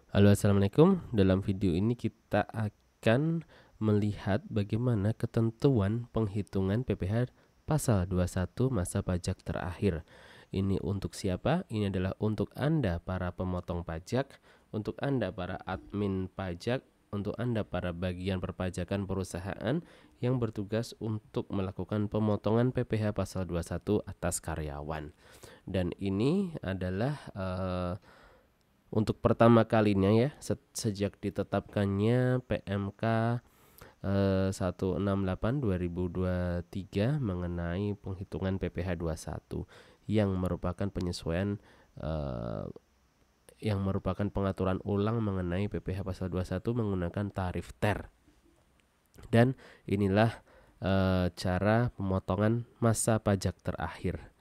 Halo, assalamualaikum. Dalam video ini kita akan melihat bagaimana ketentuan penghitungan PPh pasal 21 masa pajak terakhir. Ini untuk siapa? Ini adalah untuk Anda para pemotong pajak, untuk Anda para admin pajak, untuk Anda para bagian perpajakan perusahaan yang bertugas untuk melakukan pemotongan PPh pasal 21 atas karyawan. Dan ini adalah untuk pertama kalinya ya sejak ditetapkannya PMK 168/2023 mengenai penghitungan PPh 21 yang merupakan penyesuaian yang merupakan pengaturan ulang mengenai PPh pasal 21 menggunakan tarif TER. Dan inilah cara pemotongan masa pajak terakhir.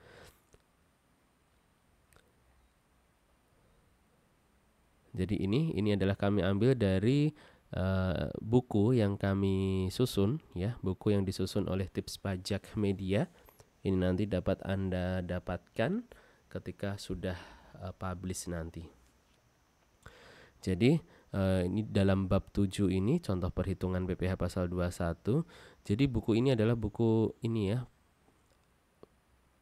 Jadi ini adalah kami ambil dari buku yang kami susun ya, buku yang disusun oleh Tips Pajak Media. Ini nanti dapat Anda dapatkan ketika sudah publish nanti. Jadi ini dalam bab 7 ini contoh perhitungan PPh pasal 21. Jadi buku ini adalah buku ini ya,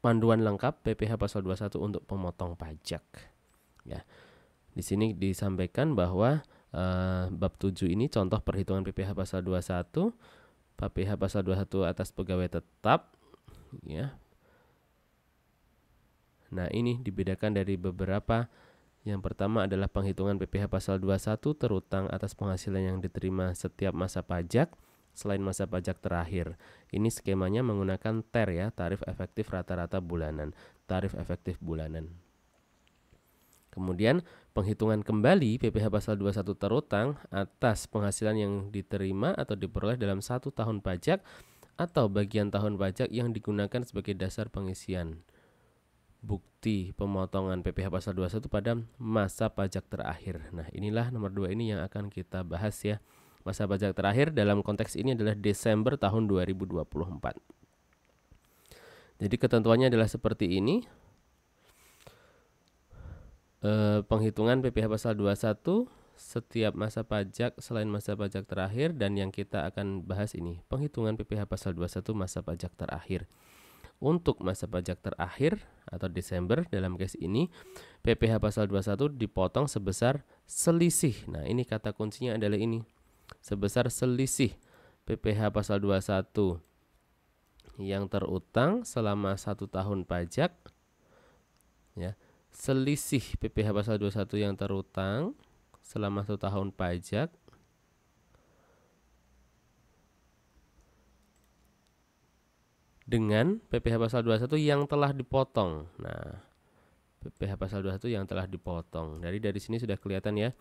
panduan lengkap PPh pasal 21 untuk pemotong pajak. Ya. Di sini disampaikan bahwa bab 7 ini contoh perhitungan PPh pasal 21, PPh pasal 21 atas pegawai tetap ya. Nah, ini dibedakan dari beberapa. Yang pertama adalah penghitungan PPh pasal 21 terutang atas penghasilan yang diterima setiap masa pajak selain masa pajak terakhir. Ini skemanya menggunakan TER ya, tarif efektif rata-rata bulanan, tarif efektif bulanan. Kemudian penghitungan kembali PPh pasal 21 terutang atas penghasilan yang diterima atau diperoleh dalam 1 tahun pajak atau bagian tahun pajak yang digunakan sebagai dasar pengisian bukti pemotongan PPh pasal 21 pada masa pajak terakhir. Nah, inilah nomor 2 ini yang akan kita bahas ya. Masa pajak terakhir dalam konteks ini adalah Desember tahun 2024. Jadi ketentuannya adalah seperti ini. Penghitungan PPh pasal 21 setiap masa pajak selain masa pajak terakhir, dan yang kita akan bahas ini penghitungan PPh pasal 21 masa pajak terakhir. Untuk masa pajak terakhir atau Desember dalam case ini PPh pasal 21 dipotong sebesar selisih. Nah, ini kata kuncinya adalah ini. Sebesar selisih PPh pasal 21 yang terutang selama 1 tahun pajak ya. Selisih PPh pasal 21 yang terutang selama 1 tahun pajak dengan PPh pasal 21 yang telah dipotong. Nah, PPh pasal 21 yang telah dipotong. Dari sini sudah kelihatan ya.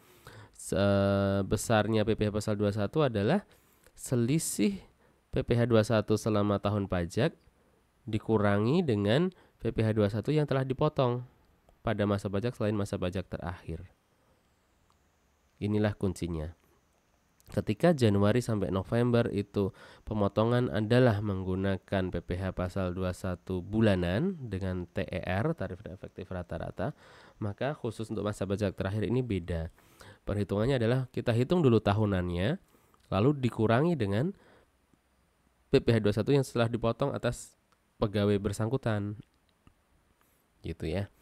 Besarnya PPh pasal 21 adalah selisih PPh 21 selama tahun pajak dikurangi dengan PPh 21 yang telah dipotong pada masa pajak selain masa pajak terakhir. Inilah kuncinya. Ketika Januari sampai November itu pemotongan adalah menggunakan PPh pasal 21 bulanan dengan TER, tarif efektif rata-rata, maka khusus untuk masa pajak terakhir ini beda. Perhitungannya adalah kita hitung dulu tahunannya, lalu dikurangi dengan PPh 21 yang setelah dipotong atas pegawai bersangkutan. Gitu ya.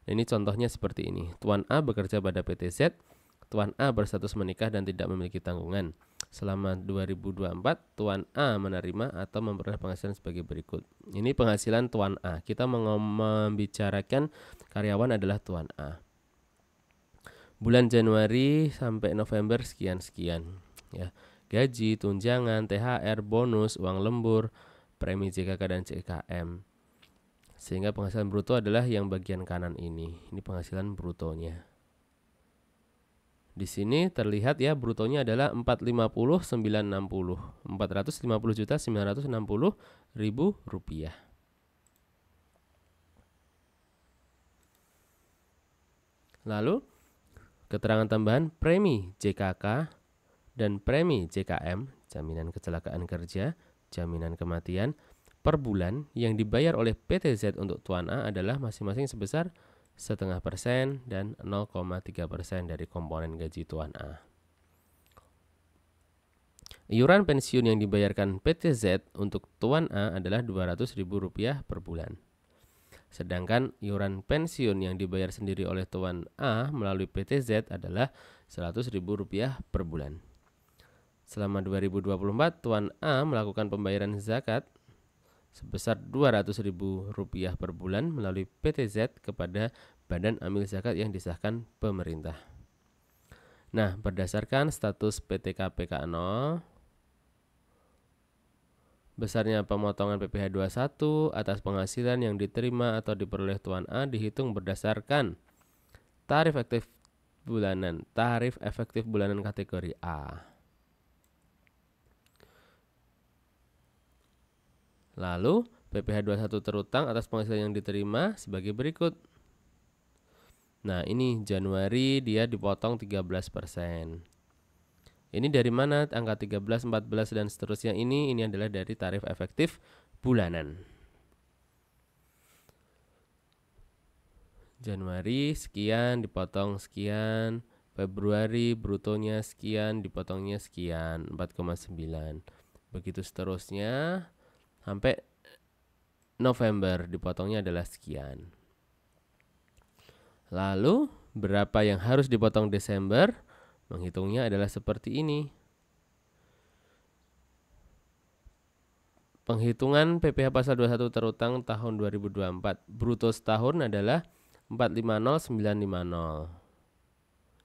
Ini contohnya seperti ini. Tuan A bekerja pada PT Z. Tuan A berstatus menikah dan tidak memiliki tanggungan. Selama 2024, Tuan A menerima atau memperoleh penghasilan sebagai berikut. Ini penghasilan Tuan A. Kita membicarakan karyawan adalah Tuan A. Bulan Januari sampai November sekian-sekian. Ya. Gaji, tunjangan, THR, bonus, uang lembur, premi JKK dan CKM. Sehingga penghasilan bruto adalah yang bagian kanan ini. Ini penghasilan brutonya. Di sini terlihat ya, brutonya adalah 450.960. 450.960.000 rupiah. Lalu keterangan tambahan premi JKK dan premi JKM, jaminan kecelakaan kerja, jaminan kematian, per bulan yang dibayar oleh PT Z untuk Tuan A adalah masing-masing sebesar 0,5% dan 0,3% dari komponen gaji Tuan A. Iuran pensiun yang dibayarkan PTZ untuk Tuan A adalah Rp200.000 per bulan. Sedangkan iuran pensiun yang dibayar sendiri oleh Tuan A melalui PTZ adalah Rp100.000 per bulan. Selama 2024, Tuan A melakukan pembayaran zakat sebesar Rp200.000 per bulan melalui PTZ kepada Badan Amil Zakat yang disahkan pemerintah. Nah, berdasarkan status PTKPK 0, besarnya pemotongan PPh 21 atas penghasilan yang diterima atau diperoleh Tuan A dihitung berdasarkan tarif efektif bulanan kategori A. Lalu, PPh 21 terutang atas penghasilan yang diterima sebagai berikut. Nah, ini Januari dia dipotong 13%. Ini dari mana? Angka 13, 14, dan seterusnya ini adalah dari tarif efektif bulanan. Januari sekian dipotong sekian, Februari brutonya sekian dipotongnya sekian, 4,9. Begitu seterusnya sampai November dipotongnya adalah sekian. Lalu berapa yang harus dipotong Desember? Menghitungnya adalah seperti ini. Penghitungan PPh pasal 21 terutang tahun 2024. Bruto setahun adalah 450950.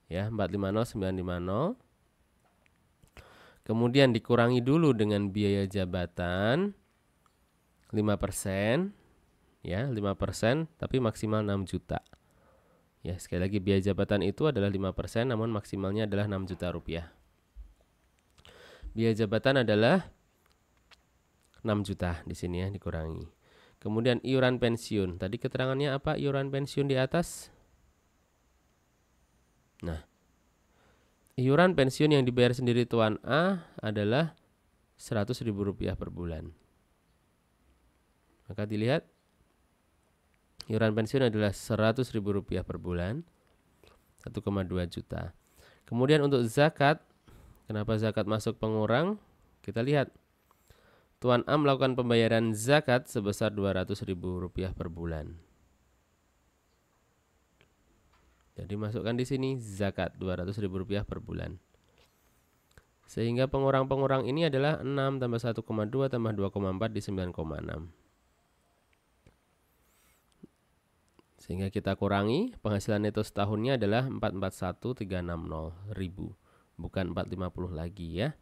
Ya, 450950. Kemudian dikurangi dulu dengan biaya jabatan 5%. Ya, 5%, tapi maksimal 6 juta. Ya, sekali lagi biaya jabatan itu adalah 5%, namun maksimalnya adalah 6 juta rupiah. Biaya jabatan adalah 6 juta di sini ya, dikurangi. Kemudian iuran pensiun. Tadi keterangannya apa iuran pensiun di atas? Nah, iuran pensiun yang dibayar sendiri Tuan A adalah Rp100.000 per bulan. Maka dilihat iuran pensiun adalah Rp100.000 per bulan, 1,2 juta. Kemudian untuk zakat, kenapa zakat masuk pengurang? Kita lihat. Tuan A melakukan pembayaran zakat sebesar Rp200.000 per bulan. Jadi masukkan di sini zakat Rp200.000 per bulan. Sehingga pengurang-pengurang ini adalah 6 tambah 1,2 tambah 2,4 di 9,6. Sehingga kita kurangi, penghasilan neto setahunnya adalah 441.360.000, bukan 450 lagi ya.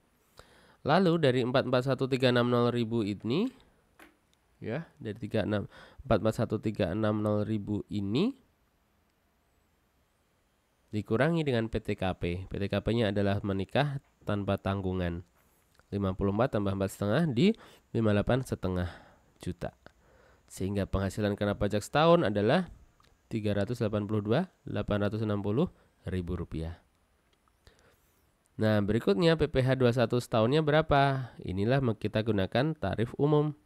Lalu dari 441.360.000 ini ya, dari 441.360.000 ini dikurangi dengan PTKP. PTKP-nya adalah menikah tanpa tanggungan. 54 tambah 4,5 di 58,5 juta. Sehingga penghasilan kena pajak setahun adalah Rp382.860.000. Nah, berikutnya PPh 21 setahunnya berapa? Inilah kita gunakan tarif umum.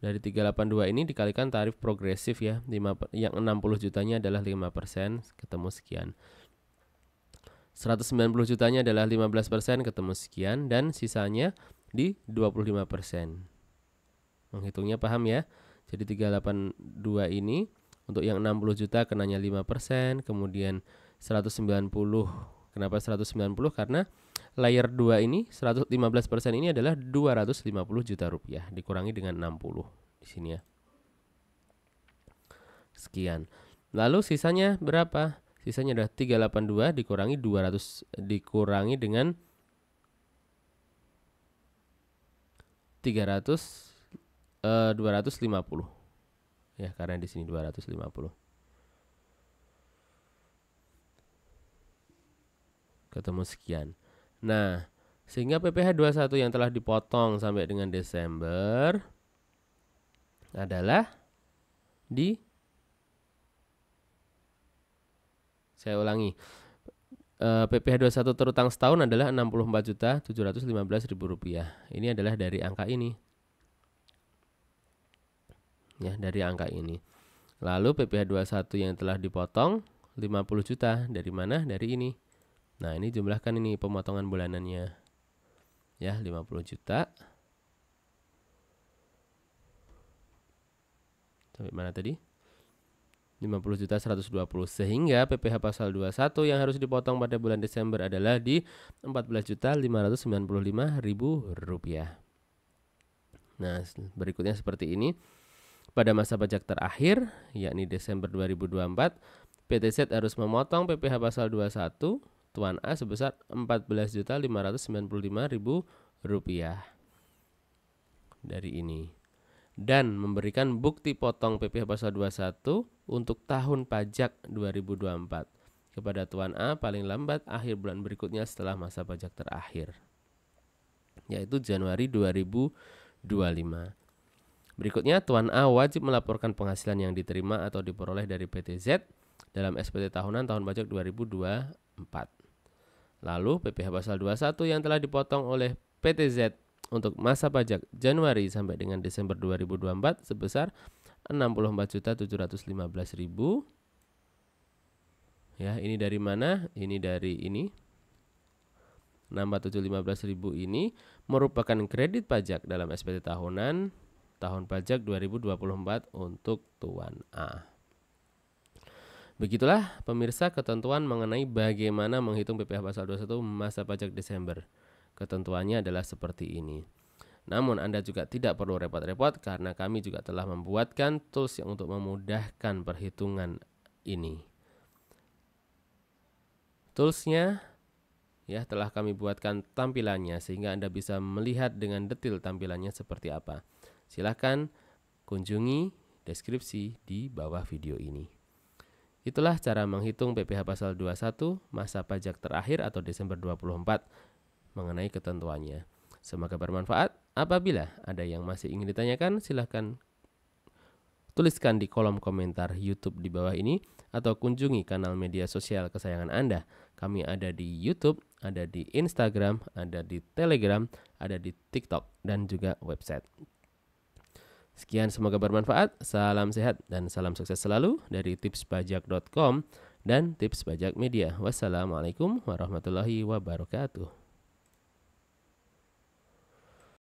Dari 382 ini dikalikan tarif progresif ya. Yang 60 jutanya adalah 5%, ketemu sekian. 190 jutanya adalah 15%, ketemu sekian. Dan sisanya di 25%. Menghitungnya paham ya? Jadi 382 ini untuk yang 60 juta kenanya 5%, kemudian 190. Kenapa 190? Karena layer 2 ini 15% ini adalah 250 juta rupiah dikurangi dengan 60 di sini ya. Sekian. Lalu sisanya berapa? Sisanya adalah 382 dikurangi 200 dikurangi dengan 250. Ya, karena di sini 250. Ketemu sekian. Nah, sehingga PPh 21 yang telah dipotong sampai dengan Desember adalah saya ulangi. PPh 21 terutang setahun adalah Rp64.715.000. Ini adalah dari angka ini. Ya, dari angka ini. Lalu PPh 21 yang telah dipotong 50 juta dari mana? Dari ini. Nah, ini jumlahkan ini pemotongan bulanannya. Ya, 50 juta. Sampai mana tadi? 50 juta 120. Sehingga PPh pasal 21 yang harus dipotong pada bulan Desember adalah di 14.595.000 rupiah. Nah, berikutnya seperti ini. Pada masa pajak terakhir, yakni Desember 2024, PTZ harus memotong PPh pasal 21 Tuan A sebesar 14.595.000 rupiah dari ini, dan memberikan bukti potong PPh pasal 21 untuk tahun pajak 2024 kepada Tuan A paling lambat akhir bulan berikutnya setelah masa pajak terakhir, yaitu Januari 2025. Berikutnya, Tuan A wajib melaporkan penghasilan yang diterima atau diperoleh dari PTZ dalam SPT tahunan tahun pajak 2024. Lalu PPh pasal 21 yang telah dipotong oleh PTZ untuk masa pajak Januari sampai dengan Desember 2024 sebesar 64.715.000. Ya, ini dari mana? Ini dari ini. 6715.000 ini merupakan kredit pajak dalam SPT tahunan tahun pajak 2024 untuk Tuan A. Begitulah pemirsa ketentuan mengenai bagaimana menghitung PPh pasal 21 masa pajak Desember. Ketentuannya adalah seperti ini. Namun Anda juga tidak perlu repot-repot karena kami juga telah membuatkan tools yang untuk memudahkan perhitungan ini. Toolsnya ya telah kami buatkan tampilannya sehingga Anda bisa melihat dengan detail tampilannya seperti apa. Silakan kunjungi deskripsi di bawah video ini. Itulah cara menghitung PPh pasal 21 masa pajak terakhir atau Desember 2024 mengenai ketentuannya. Semoga bermanfaat. Apabila ada yang masih ingin ditanyakan, silahkan tuliskan di kolom komentar YouTube di bawah ini atau kunjungi kanal media sosial kesayangan Anda. Kami ada di YouTube, ada di Instagram, ada di Telegram, ada di TikTok, dan juga website. Sekian, semoga bermanfaat. Salam sehat dan salam sukses selalu dari tipspajak.com dan Tips Pajak Media. Wassalamualaikum warahmatullahi wabarakatuh.